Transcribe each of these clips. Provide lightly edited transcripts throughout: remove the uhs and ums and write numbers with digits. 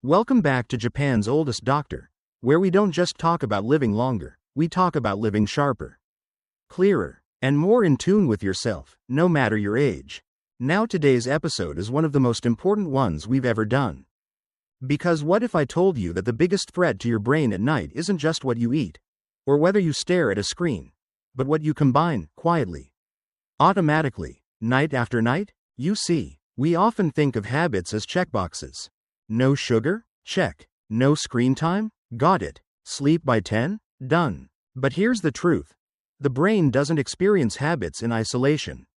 Welcome back to Japan's oldest doctor, where we don't just talk about living longer, we talk about living sharper, clearer, and more in tune with yourself, no matter your age. Now today's episode is one of the most important ones we've ever done. Because what if I told you that the biggest threat to your brain at night isn't just what you eat, or whether you stare at a screen, but what you combine, quietly, automatically, night after night? You see, we often think of habits as checkboxes. No sugar? Check. No screen time? Got it. Sleep by 10? Done. But here's the truth. The brain doesn't experience habits in isolation.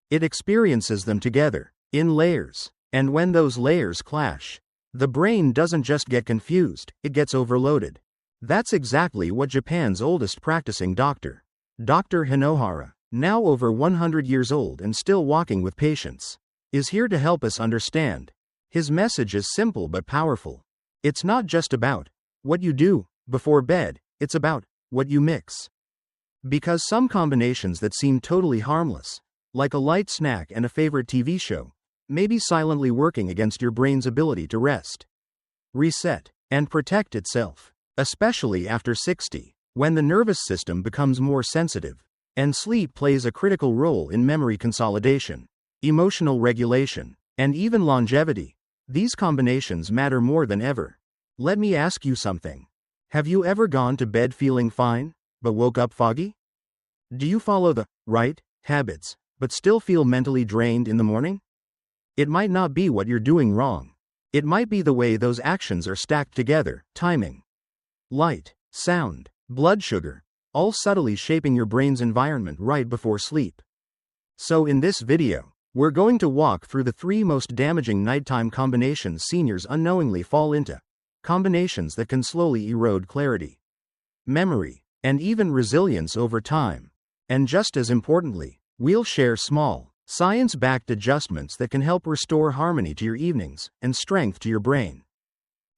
It experiences them together, in layers. And when those layers clash, the brain doesn't just get confused, it gets overloaded. That's exactly what Japan's oldest practicing doctor, Dr. Hinohara, now over 100 years old and still walking with patience, is here to help us understand. His message is simple but powerful. It's not just about what you do before bed, it's about what you mix. Because some combinations that seem totally harmless, like a light snack and a favorite TV show, may be silently working against your brain's ability to rest, reset, and protect itself, especially after 60, when the nervous system becomes more sensitive, and sleep plays a critical role in memory consolidation, emotional regulation, and even longevity. These combinations matter more than ever. Let me ask you something. Have you ever gone to bed feeling fine, but woke up foggy? Do you follow the right habits, but still feel mentally drained in the morning? It might not be what you're doing wrong. It might be the way those actions are stacked together, timing, light, sound, blood sugar, all subtly shaping your brain's environment right before sleep. So in this video, we're going to walk through the 3 most damaging nighttime combinations seniors unknowingly fall into. Combinations that can slowly erode clarity, memory, and even resilience over time. And just as importantly, we'll share small, science-backed adjustments that can help restore harmony to your evenings and strength to your brain.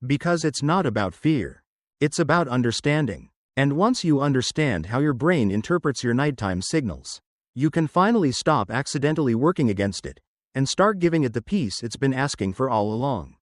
Because it's not about fear. It's about understanding. And once you understand how your brain interprets your nighttime signals, you can finally stop accidentally working against it and start giving it the peace it's been asking for all along.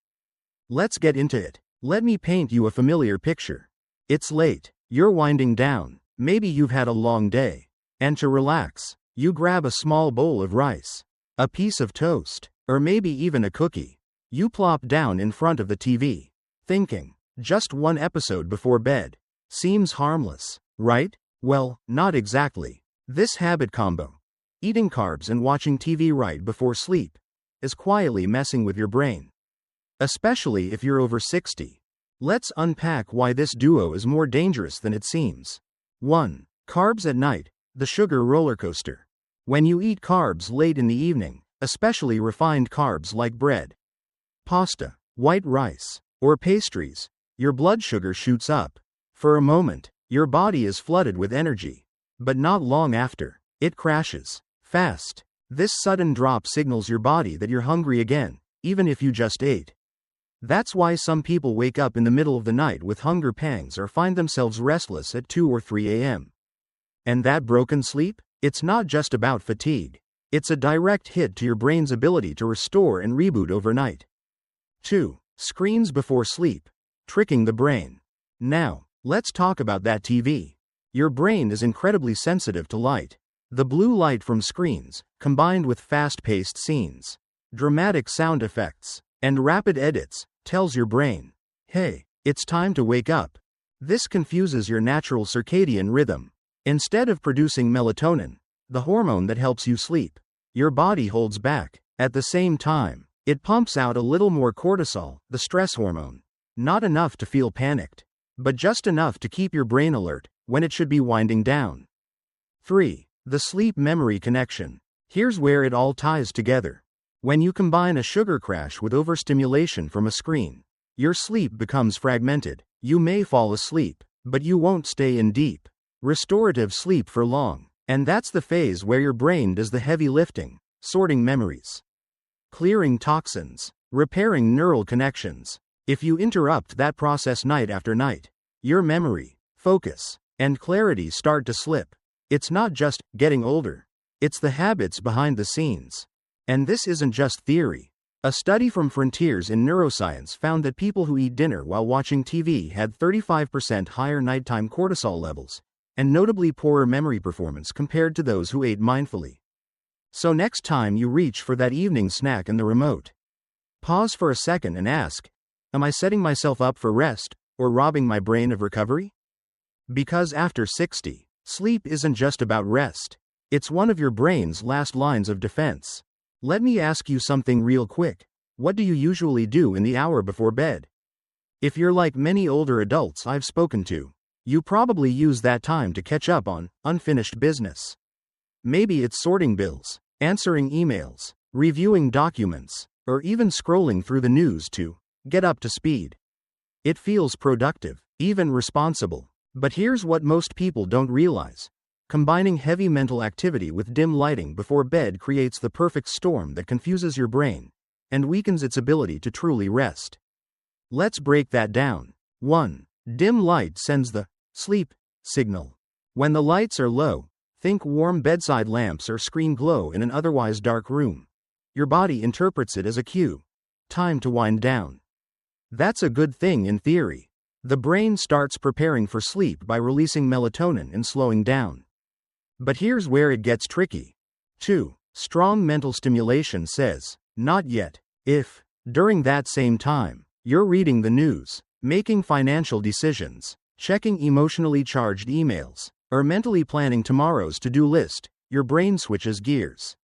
Let's get into it. Let me paint you a familiar picture. It's late, you're winding down, maybe you've had a long day, and to relax, you grab a small bowl of rice, a piece of toast, or maybe even a cookie. You plop down in front of the TV, thinking, just one episode before bed. Seems harmless, right? Well, not exactly. This habit combo, eating carbs and watching TV right before sleep, is quietly messing with your brain. Especially if you're over 60. Let's unpack why this duo is more dangerous than it seems. 1. Carbs at night, the sugar roller coaster. When you eat carbs late in the evening, especially refined carbs like bread, pasta, white rice, or pastries, your blood sugar shoots up. For a moment, your body is flooded with energy. But not long after, it crashes. Fast. This sudden drop signals your body that you're hungry again, even if you just ate. That's why some people wake up in the middle of the night with hunger pangs or find themselves restless at 2 or 3 a.m. And that broken sleep? It's not just about fatigue. It's a direct hit to your brain's ability to restore and reboot overnight. 2. Screens before sleep. Tricking the brain. Now, let's talk about that TV. Your brain is incredibly sensitive to light. The blue light from screens, combined with fast-paced scenes, dramatic sound effects, and rapid edits, tells your brain, hey, it's time to wake up. This confuses your natural circadian rhythm. Instead of producing melatonin, the hormone that helps you sleep, your body holds back. At the same time, it pumps out a little more cortisol, the stress hormone. Not enough to feel panicked, but just enough to keep your brain alert when it should be winding down. 3. The sleep-memory connection. Here's where it all ties together. When you combine a sugar crash with overstimulation from a screen, your sleep becomes fragmented. You may fall asleep, but you won't stay in deep, restorative sleep for long. And that's the phase where your brain does the heavy lifting, sorting memories, clearing toxins, repairing neural connections. If you interrupt that process night after night, your memory, focus, and clarity start to slip. It's not just getting older. It's the habits behind the scenes. And this isn't just theory. A study from Frontiers in Neuroscience found that people who eat dinner while watching TV had 35% higher nighttime cortisol levels, and notably poorer memory performance compared to those who ate mindfully. So next time you reach for that evening snack and the remote, pause for a second and ask, am I setting myself up for rest, or robbing my brain of recovery? Because after 60, sleep isn't just about rest. It's one of your brain's last lines of defense. Let me ask you something real quick. What do you usually do in the hour before bed? If you're like many older adults I've spoken to, you probably use that time to catch up on unfinished business. Maybe it's sorting bills, answering emails, reviewing documents, or even scrolling through the news to get up to speed. It feels productive, even responsible. But here's what most people don't realize. Combining heavy mental activity with dim lighting before bed creates the perfect storm that confuses your brain and weakens its ability to truly rest. Let's break that down. 1. Dim light sends the sleep signal. When the lights are low, think warm bedside lamps or screen glow in an otherwise dark room. Your body interprets it as a cue. Time to wind down. That's a good thing in theory. The brain starts preparing for sleep by releasing melatonin and slowing down. But here's where it gets tricky. 2. Strong mental stimulation says, not yet. If, during that same time, you're reading the news, making financial decisions, checking emotionally charged emails, or mentally planning tomorrow's to-do list, your brain switches gears.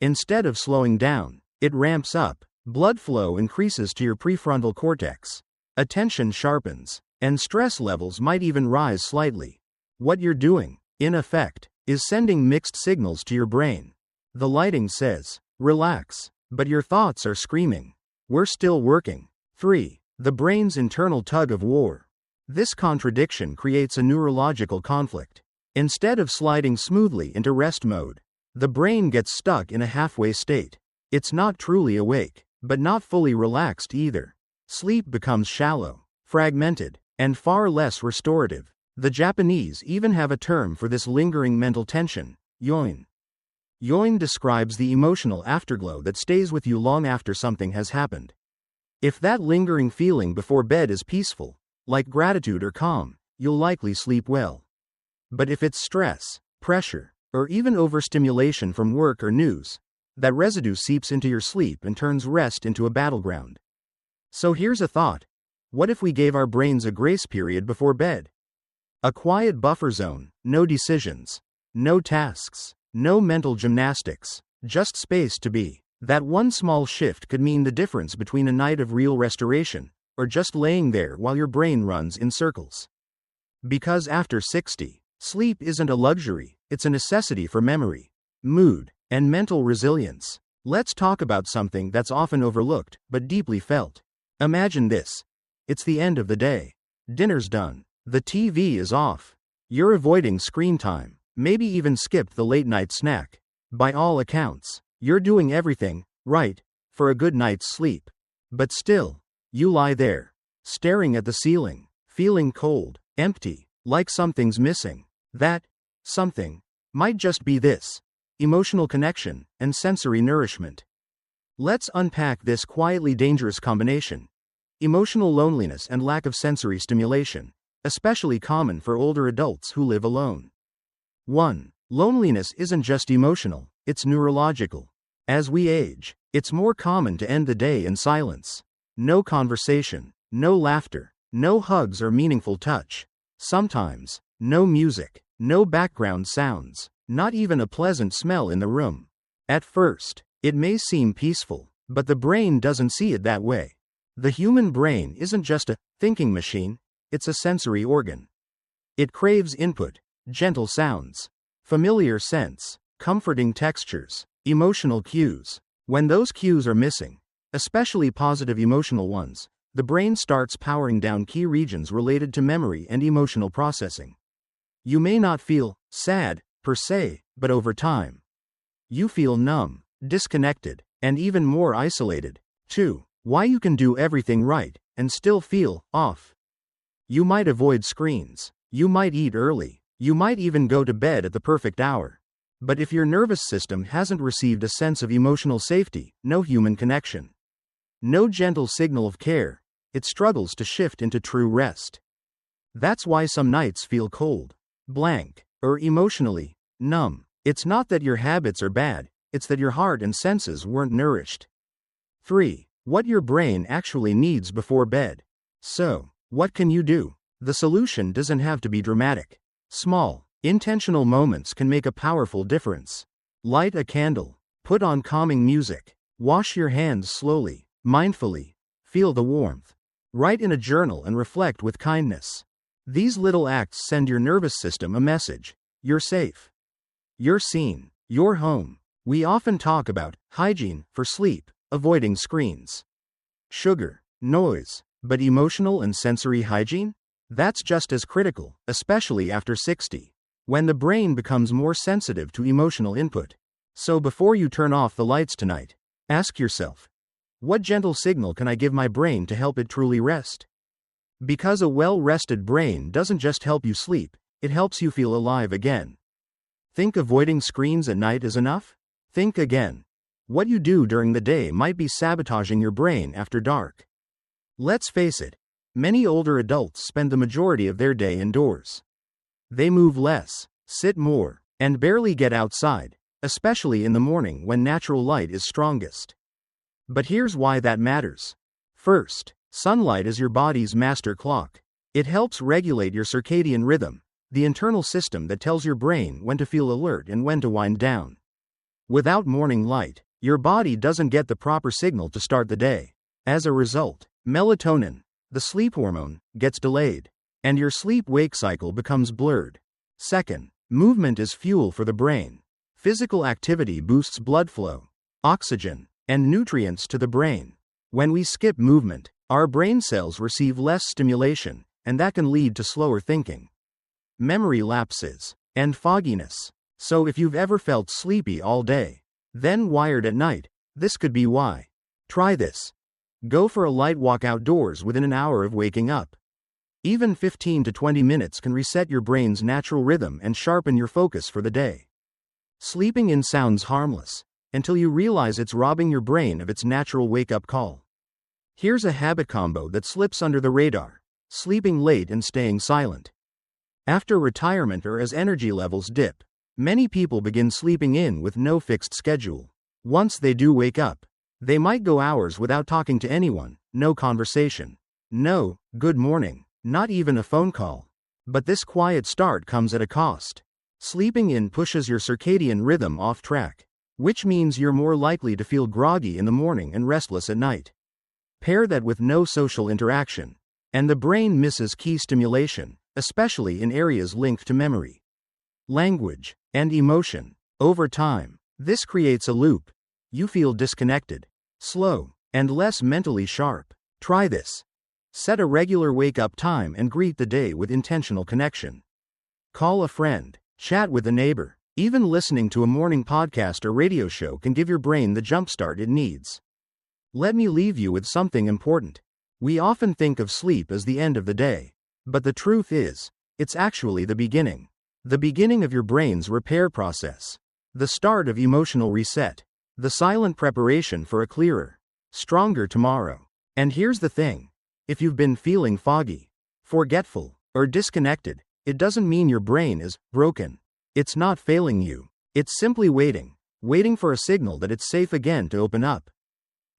Instead of slowing down, it ramps up, blood flow increases to your prefrontal cortex, attention sharpens, and stress levels might even rise slightly. What you're doing, in effect, is sending mixed signals to your brain. The lighting says, relax, but your thoughts are screaming, we're still working. 3. The brain's internal tug of war. This contradiction creates a neurological conflict. Instead of sliding smoothly into rest mode, the brain gets stuck in a halfway state. It's not truly awake, but not fully relaxed either. Sleep becomes shallow, fragmented, and far less restorative. The Japanese even have a term for this lingering mental tension, yoin. Yoin describes the emotional afterglow that stays with you long after something has happened. If that lingering feeling before bed is peaceful, like gratitude or calm, you'll likely sleep well. But if it's stress, pressure, or even overstimulation from work or news, that residue seeps into your sleep and turns rest into a battleground. So here's a thought. What if we gave our brains a grace period before bed? A quiet buffer zone, no decisions, no tasks, no mental gymnastics, just space to be. That one small shift could mean the difference between a night of real restoration, or just laying there while your brain runs in circles. Because after 60, sleep isn't a luxury, it's a necessity for memory, mood, and mental resilience. Let's talk about something that's often overlooked, but deeply felt. Imagine this. It's the end of the day. Dinner's done. The TV is off. You're avoiding screen time, maybe even skipped the late-night snack. By all accounts, you're doing everything right for a good night's sleep. But still, you lie there, staring at the ceiling, feeling cold, empty, like something's missing. That something might just be this: emotional connection and sensory nourishment. Let's unpack this quietly dangerous combination. Emotional loneliness and lack of sensory stimulation, especially common for older adults who live alone. 1. Loneliness isn't just emotional, it's neurological. As we age, it's more common to end the day in silence. No conversation, no laughter, no hugs or meaningful touch. Sometimes, no music, no background sounds, not even a pleasant smell in the room. At first, it may seem peaceful, but the brain doesn't see it that way. The human brain isn't just a thinking machine, it's a sensory organ. It craves input, gentle sounds, familiar scents, comforting textures, emotional cues. When those cues are missing, especially positive emotional ones, the brain starts powering down key regions related to memory and emotional processing. You may not feel sad, per se, but over time, you feel numb, disconnected, and even more isolated. 2. Why you can do everything right and still feel off. You might avoid screens, you might eat early, you might even go to bed at the perfect hour. But if your nervous system hasn't received a sense of emotional safety, no human connection. No gentle signal of care. It struggles to shift into true rest. That's why some nights feel cold, blank, or emotionally numb. It's not that your habits are bad, it's that your heart and senses weren't nourished. 3. What your brain actually needs before bed. So, what can you do? The solution doesn't have to be dramatic. Small, intentional moments can make a powerful difference. Light a candle. Put on calming music. Wash your hands slowly, mindfully. Feel the warmth. Write in a journal and reflect with kindness. These little acts send your nervous system a message. You're safe. You're seen. You're home. We often talk about hygiene for sleep, avoiding screens, sugar, noise, but emotional and sensory hygiene? That's just as critical, especially after 60, when the brain becomes more sensitive to emotional input. So before you turn off the lights tonight, ask yourself, what gentle signal can I give my brain to help it truly rest? Because a well-rested brain doesn't just help you sleep, it helps you feel alive again. Think avoiding screens at night is enough? Think again. What you do during the day might be sabotaging your brain after dark. Let's face it, many older adults spend the majority of their day indoors. They move less, sit more, and barely get outside, especially in the morning when natural light is strongest. But here's why that matters. First, sunlight is your body's master clock. It helps regulate your circadian rhythm, the internal system that tells your brain when to feel alert and when to wind down. Without morning light, your body doesn't get the proper signal to start the day. As a result, melatonin, the sleep hormone, gets delayed, and your sleep-wake cycle becomes blurred. Second, movement is fuel for the brain. Physical activity boosts blood flow, oxygen, and nutrients to the brain. When we skip movement, our brain cells receive less stimulation, and that can lead to slower thinking, memory lapses, and fogginess. So if you've ever felt sleepy all day, then wired at night, this could be why. Try this. Go for a light walk outdoors within an hour of waking up. Even 15 to 20 minutes can reset your brain's natural rhythm and sharpen your focus for the day. Sleeping in sounds harmless, until you realize it's robbing your brain of its natural wake-up call. Here's a habit combo that slips under the radar: sleeping late and staying silent. After retirement or as energy levels dip, many people begin sleeping in with no fixed schedule. Once they do wake up, they might go hours without talking to anyone, no conversation, no good morning, not even a phone call. But this quiet start comes at a cost. Sleeping in pushes your circadian rhythm off track, which means you're more likely to feel groggy in the morning and restless at night. Pair that with no social interaction, and the brain misses key stimulation, especially in areas linked to memory, language, and emotion. Over time, this creates a loop. You feel disconnected, slow, and less mentally sharp. Try this. Set a regular wake-up time and greet the day with intentional connection. Call a friend, chat with a neighbor. Even listening to a morning podcast or radio show can give your brain the jumpstart it needs. Let me leave you with something important. We often think of sleep as the end of the day, but the truth is, it's actually the beginning. The beginning of your brain's repair process. The start of emotional reset. The silent preparation for a clearer, stronger tomorrow. And here's the thing. If you've been feeling foggy, forgetful, or disconnected, it doesn't mean your brain is broken. It's not failing you. It's simply waiting for a signal that it's safe again to open up,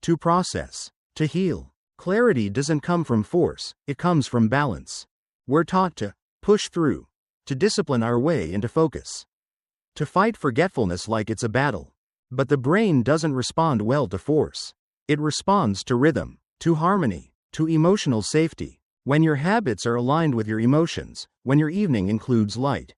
to process, to heal. Clarity doesn't come from force, it comes from balance. We're taught to push through, to discipline our way into focus, to fight forgetfulness like it's a battle. But the brain doesn't respond well to force. It responds to rhythm, to harmony, to emotional safety. When your habits are aligned with your emotions, when your evening includes light,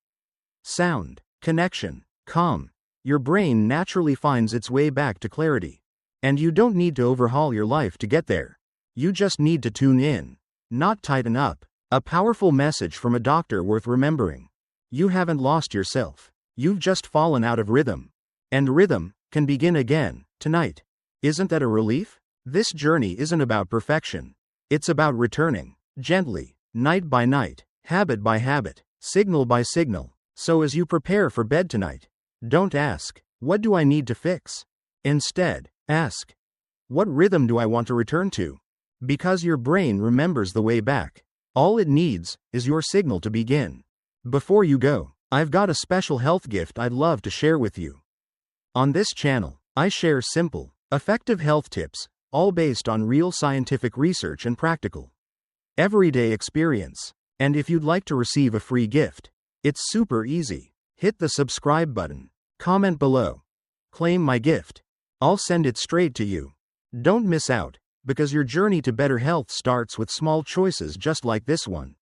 sound, connection, calm, your brain naturally finds its way back to clarity. And you don't need to overhaul your life to get there. You just need to tune in, not tighten up. A powerful message from a doctor worth remembering. You haven't lost yourself. You've just fallen out of rhythm. And rhythm can begin again, tonight. Isn't that a relief? This journey isn't about perfection. It's about returning, gently, night by night, habit by habit, signal by signal. So as you prepare for bed tonight, don't ask, what do I need to fix? Instead, ask, What rhythm do I want to return to? Because your brain remembers the way back. All it needs is your signal to begin. Before you go, I've got a special health gift I'd love to share with you. On this channel, I share simple, effective health tips, all based on real scientific research and practical, everyday experience. And if you'd like to receive a free gift, it's super easy. Hit the subscribe button, comment below, claim my gift. I'll send it straight to you. Don't miss out, because your journey to better health starts with small choices just like this one.